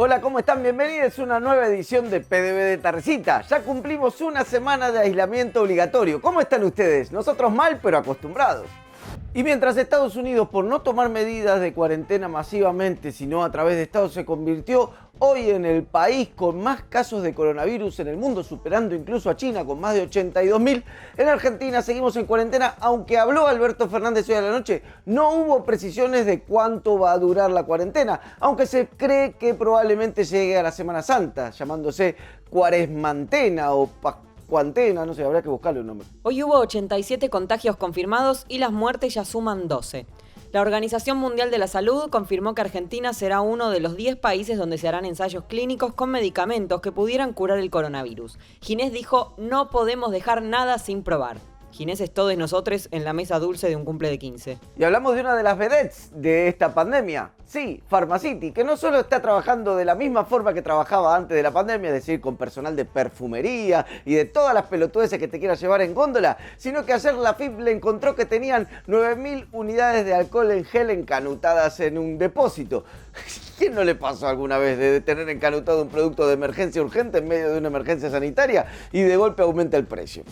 Hola, ¿cómo están? Bienvenidos a una nueva edición de PDB de Tardecita. Ya cumplimos una semana de aislamiento obligatorio. ¿Cómo están ustedes? Nosotros mal, pero acostumbrados. Y mientras Estados Unidos, por no tomar medidas de cuarentena masivamente, sino a través de estados, se convirtió hoy en el país con más casos de coronavirus en el mundo, superando incluso a China con más de 82.000, en Argentina seguimos en cuarentena, aunque habló Alberto Fernández hoy a la noche, no hubo precisiones de cuánto va a durar la cuarentena, aunque se cree que probablemente llegue a la Semana Santa, llamándose cuaresmantena o cuantena, no sé, habrá que buscarle un nombre. Hoy hubo 87 contagios confirmados y las muertes ya suman 12. La Organización Mundial de la Salud confirmó que Argentina será uno de los 10 países donde se harán ensayos clínicos con medicamentos que pudieran curar el coronavirus. Ginés dijo, no podemos dejar nada sin probar. Ginés es todos nosotros en la mesa dulce de un cumple de 15. Y hablamos de una de las vedettes de esta pandemia. Sí, Pharmacity, que no solo está trabajando de la misma forma que trabajaba antes de la pandemia, es decir, con personal de perfumería y de todas las pelotudeces que te quieras llevar en góndola, sino que ayer la FIP le encontró que tenían 9.000 unidades de alcohol en gel encanutadas en un depósito. ¿Quién no le pasó alguna vez de tener encanutado un producto de emergencia urgente en medio de una emergencia sanitaria y de golpe aumenta el precio?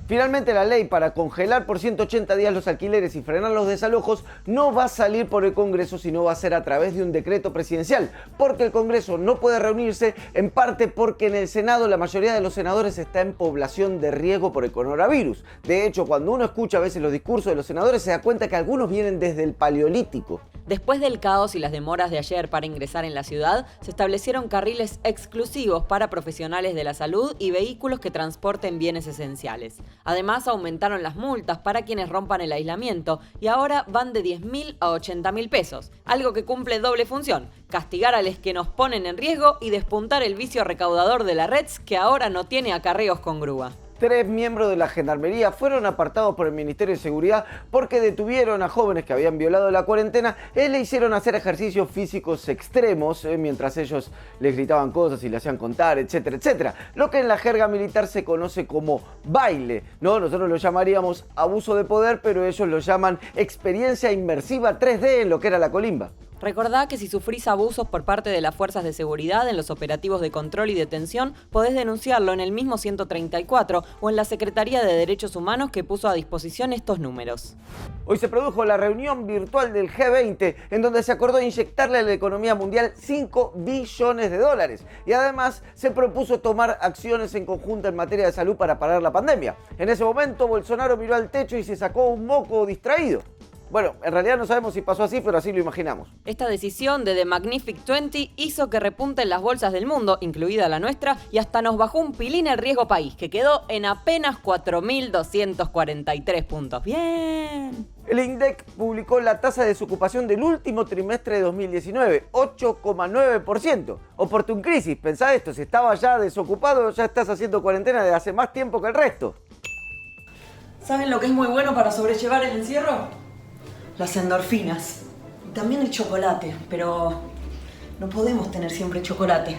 Finalmente, la ley para congelar por 180 días los alquileres y frenar los desalojos no va a salir por el Congreso, sino va a ser a través de un decreto presidencial, porque el Congreso no puede reunirse, en parte porque en el Senado la mayoría de los senadores está en población de riesgo por el coronavirus. De hecho, cuando uno escucha a veces los discursos de los senadores, se da cuenta que algunos vienen desde el Paleolítico. Después del caos y las demoras de ayer para ingresar en la ciudad, se establecieron carriles exclusivos para profesionales de la salud y vehículos que transporten bienes esenciales. Además, aumentaron las multas para quienes rompan el aislamiento y ahora van de 10.000 a 80.000 pesos, algo que cumple doble función, castigar a los que nos ponen en riesgo y despuntar el vicio recaudador de la RETS, que ahora no tiene acarreos con grúa. 3 miembros de la Gendarmería fueron apartados por el Ministerio de Seguridad porque detuvieron a jóvenes que habían violado la cuarentena y le hicieron hacer ejercicios físicos extremos mientras ellos les gritaban cosas y le hacían contar, etcétera, etcétera. Lo que en la jerga militar se conoce como baile, ¿no? Nosotros lo llamaríamos abuso de poder, pero ellos lo llaman experiencia inmersiva 3D en lo que era la colimba. Recordá que si sufrís abusos por parte de las fuerzas de seguridad en los operativos de control y detención, podés denunciarlo en el mismo 134 o en la Secretaría de Derechos Humanos que puso a disposición estos números. Hoy se produjo la reunión virtual del G20, en donde se acordó inyectarle a la economía mundial 5 billones de dólares. Y además se propuso tomar acciones en conjunto en materia de salud para parar la pandemia. En ese momento, Bolsonaro miró al techo y se sacó un moco distraído. Bueno, en realidad no sabemos si pasó así, pero así lo imaginamos. Esta decisión de The Magnific 20 hizo que repunten las bolsas del mundo, incluida la nuestra, y hasta nos bajó un pilín el riesgo país, que quedó en apenas 4.243 puntos. ¡Bien! El INDEC publicó la tasa de desocupación del último trimestre de 2019, 8,9%. Oportun crisis, pensá esto, si estabas ya desocupado, ya estás haciendo cuarentena desde hace más tiempo que el resto. ¿Saben lo que es muy bueno para sobrellevar el encierro? Las endorfinas. Y también el chocolate, pero no podemos tener siempre chocolate.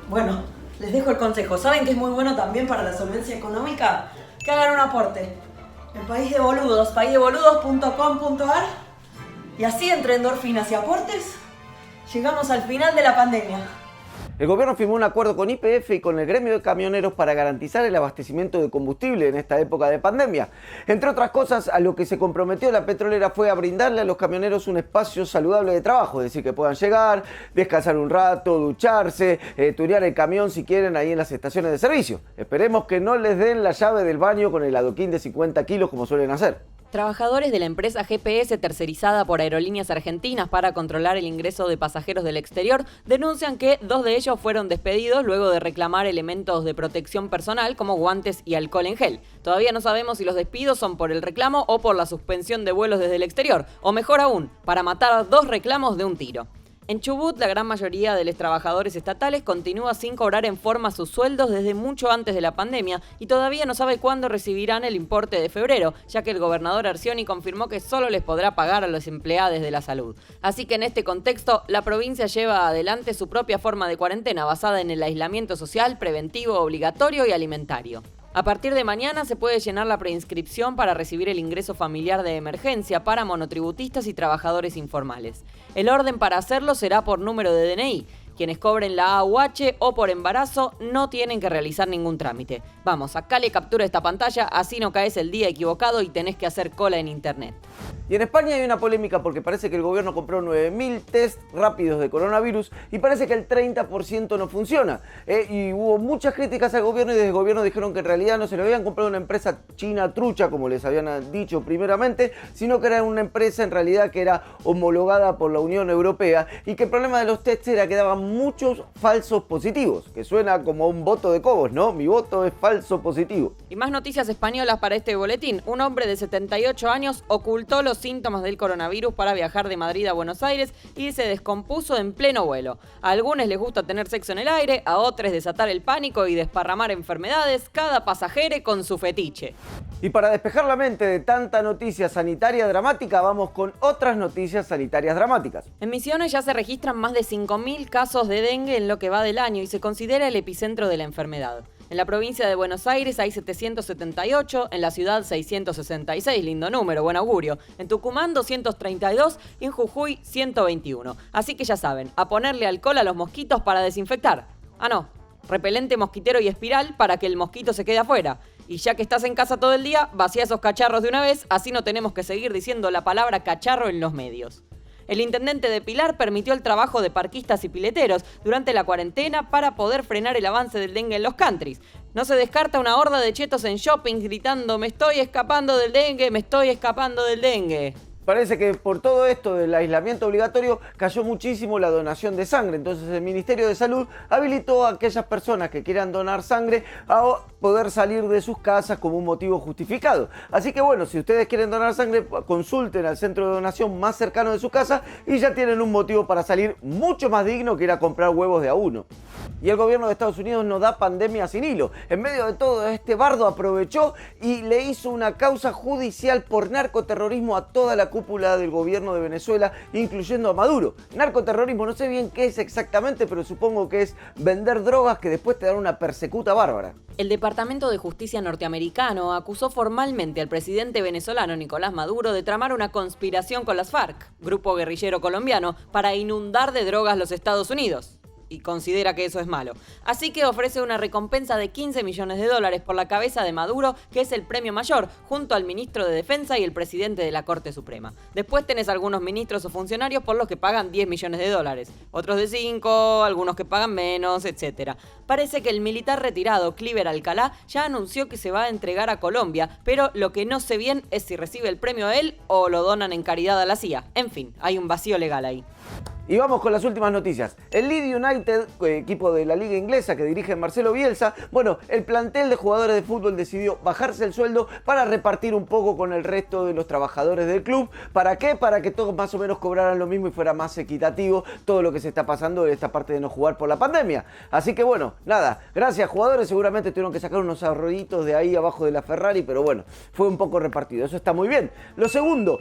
Bueno, les dejo el consejo. ¿Saben qué es muy bueno también para la solvencia económica? Que hagan un aporte. El País de Boludos, paisdeboludos.com.ar. Y así, entre endorfinas y aportes, llegamos al final de la pandemia. El gobierno firmó un acuerdo con YPF y con el gremio de camioneros para garantizar el abastecimiento de combustible en esta época de pandemia. Entre otras cosas, a lo que se comprometió la petrolera fue a brindarle a los camioneros un espacio saludable de trabajo, es decir, que puedan llegar, descansar un rato, ducharse, tunear el camión si quieren ahí en las estaciones de servicio. Esperemos que no les den la llave del baño con el adoquín de 50 kilos como suelen hacer. Trabajadores de la empresa GPS, tercerizada por Aerolíneas Argentinas para controlar el ingreso de pasajeros del exterior, denuncian que 2 de ellos fueron despedidos luego de reclamar elementos de protección personal como guantes y alcohol en gel. Todavía no sabemos si los despidos son por el reclamo o por la suspensión de vuelos desde el exterior, o mejor aún, para matar 2 reclamos de un tiro. En Chubut, la gran mayoría de los trabajadores estatales continúa sin cobrar en forma sus sueldos desde mucho antes de la pandemia y todavía no sabe cuándo recibirán el importe de febrero, ya que el gobernador Arcioni confirmó que solo les podrá pagar a los empleados de la salud. Así que en este contexto, la provincia lleva adelante su propia forma de cuarentena basada en el aislamiento social, preventivo, obligatorio y alimentario. A partir de mañana se puede llenar la preinscripción para recibir el ingreso familiar de emergencia para monotributistas y trabajadores informales. El orden para hacerlo será por número de DNI. Quienes cobren la AUH o por embarazo no tienen que realizar ningún trámite. Vamos, sacale captura esta pantalla, así no caes el día equivocado y tenés que hacer cola en internet. Y en España hay una polémica porque parece que el gobierno compró 9.000 test rápidos de coronavirus y parece que el 30% no funciona. Y hubo muchas críticas al gobierno y desde el gobierno dijeron que en realidad no se lo habían comprado a una empresa china trucha, como les habían dicho primeramente, sino que era una empresa en realidad que era homologada por la Unión Europea y que el problema de los tests era que daban muchos falsos positivos, que suena como un voto de Cobos, ¿no? Mi voto es falso positivo. Y más noticias españolas para este boletín. Un hombre de 78 años ocultó los síntomas del coronavirus para viajar de Madrid a Buenos Aires y se descompuso en pleno vuelo. A algunos les gusta tener sexo en el aire, a otros desatar el pánico y desparramar enfermedades, cada pasajero con su fetiche. Y para despejar la mente de tanta noticia sanitaria dramática, vamos con otras noticias sanitarias dramáticas. En Misiones ya se registran más de 5.000 casos de dengue en lo que va del año y se considera el epicentro de la enfermedad. En la provincia de Buenos Aires hay 778, en la ciudad 666, lindo número, buen augurio. En Tucumán 232 y en Jujuy 121. Así que ya saben, a ponerle alcohol a los mosquitos para desinfectar. Ah no, repelente mosquitero y espiral para que el mosquito se quede afuera. Y ya que estás en casa todo el día, vacía esos cacharros de una vez, así no tenemos que seguir diciendo la palabra cacharro en los medios. El intendente de Pilar permitió el trabajo de parquistas y pileteros durante la cuarentena para poder frenar el avance del dengue en los countries. No se descarta una horda de chetos en shopping gritando "me estoy escapando del dengue, me estoy escapando del dengue". Parece que por todo esto del aislamiento obligatorio cayó muchísimo la donación de sangre. Entonces el Ministerio de Salud habilitó a aquellas personas que quieran donar sangre a poder salir de sus casas como un motivo justificado. Así que bueno, si ustedes quieren donar sangre, consulten al centro de donación más cercano de su casa y ya tienen un motivo para salir mucho más digno que ir a comprar huevos de a uno. Y el gobierno de Estados Unidos no da pandemia sin hilo. En medio de todo este bardo aprovechó y le hizo una causa judicial por narcoterrorismo a toda la cúpula del gobierno de Venezuela, incluyendo a Maduro. Narcoterrorismo, no sé bien qué es exactamente, pero supongo que es vender drogas que después te dan una persecuta bárbara. El Departamento de Justicia norteamericano acusó formalmente al presidente venezolano Nicolás Maduro de tramar una conspiración con las FARC, grupo guerrillero colombiano, para inundar de drogas los Estados Unidos. Y considera que eso es malo. Así que ofrece una recompensa de $15 millones por la cabeza de Maduro, que es el premio mayor, junto al ministro de Defensa y el presidente de la Corte Suprema. Después tenés algunos ministros o funcionarios por los que pagan $10 millones, otros de 5, algunos que pagan menos, etc. Parece que el militar retirado Cliver Alcalá ya anunció que se va a entregar a Colombia, pero lo que no sé bien es si recibe el premio él o lo donan en caridad a la CIA. En fin, hay un vacío legal ahí. Y vamos con las últimas noticias. El Leeds United, equipo de la liga inglesa que dirige Marcelo Bielsa, bueno, el plantel de jugadores de fútbol decidió bajarse el sueldo para repartir un poco con el resto de los trabajadores del club. ¿Para qué? Para que todos más o menos cobraran lo mismo y fuera más equitativo todo lo que se está pasando de esta parte de no jugar por la pandemia. Así que bueno, nada, gracias jugadores, seguramente tuvieron que sacar unos ahorritos de ahí abajo de la Ferrari, pero bueno, fue un poco repartido, eso está muy bien. Lo segundo,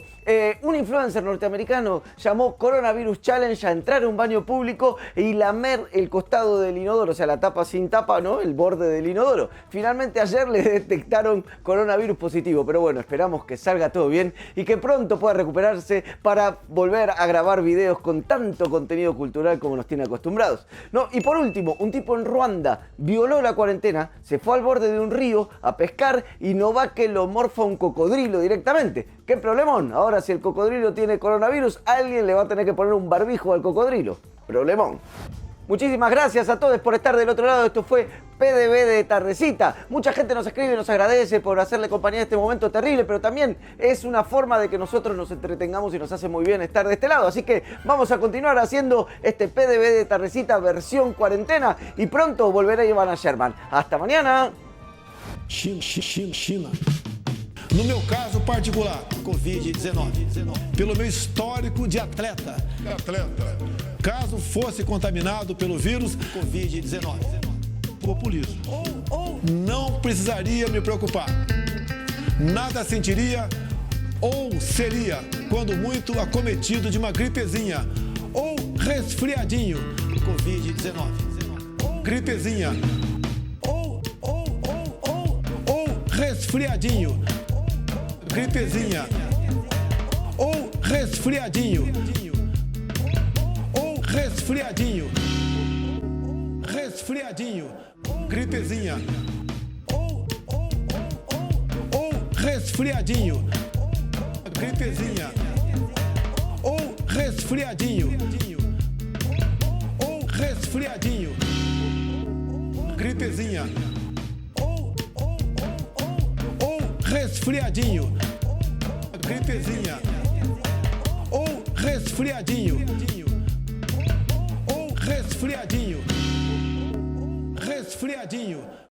un influencer norteamericano llamó Coronavirus Challenge a entrar a un baño público y lamer el costado del inodoro, o sea, la tapa sin tapa, ¿no? El borde del inodoro. Finalmente ayer le detectaron coronavirus positivo, pero bueno, esperamos que salga todo bien y que pronto pueda recuperarse para volver a grabar videos con tanto contenido cultural como nos tiene acostumbrados. No, y por último, un tipo en Ruanda violó la cuarentena, se fue al borde de un río a pescar y no va que lo morfa un cocodrilo directamente. ¿Qué problemón? Ahora si el cocodrilo tiene coronavirus, alguien le va a tener que poner un barbijo al cocodrilo. Problemón. Muchísimas gracias a todos por estar del otro lado. Esto fue PDB de Tardecita. Mucha gente nos escribe y nos agradece por hacerle compañía en este momento terrible, pero también es una forma de que nosotros nos entretengamos y nos hace muy bien estar de este lado. Así que vamos a continuar haciendo este PDB de Tardecita versión cuarentena y pronto volverá Ivana Sherman. Hasta mañana. China. No meu caso particular, Covid-19, pelo meu histórico de atleta. Caso fosse contaminado pelo vírus Covid-19, populismo. Não precisaria me preocupar. Nada sentiria ou seria, quando muito, acometido de uma gripezinha ou resfriadinho. Covid-19. Gripezinha. Ou resfriadinho. Gripezinha. Ou resfriadinho. Ou resfriadinho. resfriadinho, gripezinha. Ou resfriadinho, gripezinha. Ou resfriadinho, ou resfriadinho, gripezinha. Ou resfriadinho, gripezinha. Ou resfriadinho, ou resfriadinho, resfriadinho.